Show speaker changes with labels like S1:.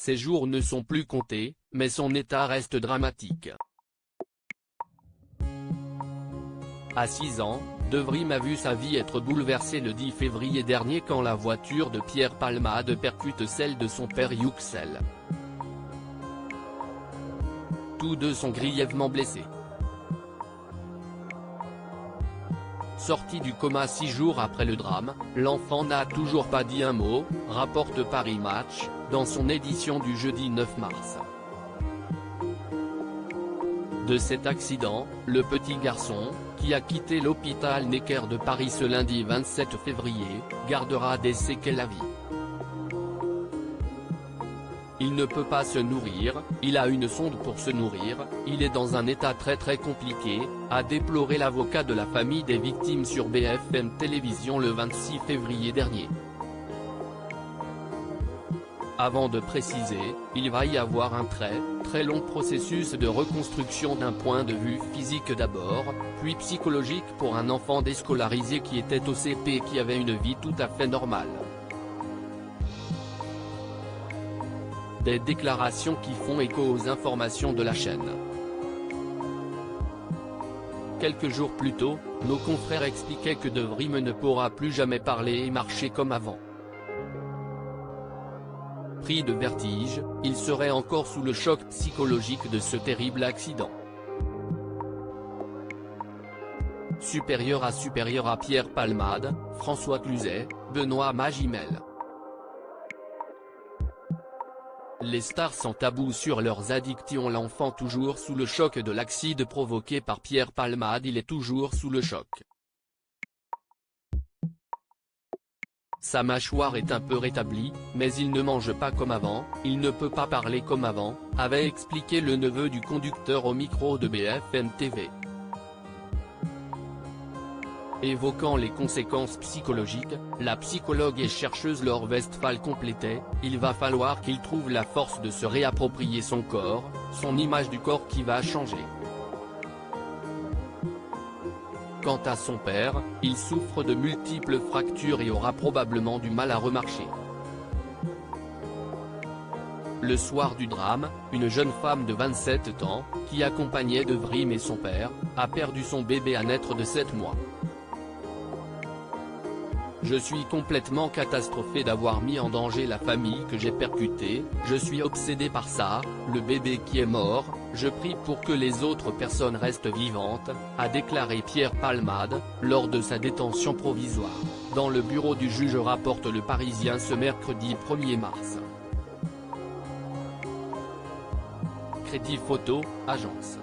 S1: Ses jours ne sont plus comptés, mais son état reste dramatique. À 6 ans, De Vrimes a vu sa vie être bouleversée le 10 février dernier quand la voiture de Pierre Palmade percute celle de son père Yüksel. Tous deux sont grièvement blessés. Sorti du coma 6 jours après le drame, l'enfant n'a toujours pas dit un mot, rapporte Paris Match, dans son édition du jeudi 9 mars. De cet accident, le petit garçon, qui a quitté l'hôpital Necker de Paris ce lundi 27 février, gardera des séquelles à vie. Il ne peut pas se nourrir, il a une sonde pour se nourrir, il est dans un état très compliqué, a déploré l'avocat de la famille des victimes sur BFM Télévision le 26 février dernier. Avant de préciser, il va y avoir un très long processus de reconstruction d'un point de vue physique d'abord, puis psychologique pour un enfant déscolarisé qui était au CP et qui avait une vie tout à fait normale. Des déclarations qui font écho aux informations de la chaîne. Quelques jours plus tôt, nos confrères expliquaient que De Vrimes ne pourra plus jamais parler et marcher comme avant. Pris de vertige, il serait encore sous le choc psychologique de ce terrible accident. Supérieur à Pierre Palmade, François Cluzet, Benoît Magimel. Les stars sans tabou sur leurs addictions. L'enfant toujours sous le choc de l'accident provoqué par Pierre Palmade. Il est toujours sous le choc. Sa mâchoire est un peu rétablie, mais il ne mange pas comme avant, il ne peut pas parler comme avant, avait expliqué le neveu du conducteur au micro de BFM TV. Évoquant les conséquences psychologiques, la psychologue et chercheuse Laure Westphal complétait « Il va falloir qu'il trouve la force de se réapproprier son corps, son image du corps qui va changer. » Quant à son père, il souffre de multiples fractures et aura probablement du mal à remarcher. Le soir du drame, une jeune femme de 27 ans, qui accompagnait De Vrimes et son père, a perdu son bébé à naître de 7 mois. Je suis complètement catastrophée d'avoir mis en danger la famille que j'ai percutée, je suis obsédée par ça, le bébé qui est mort, je prie pour que les autres personnes restent vivantes, a déclaré Pierre Palmade, lors de sa détention provisoire, dans le bureau du juge, rapporte Le Parisien ce mercredi 1er mars. Crédit Photo, agence.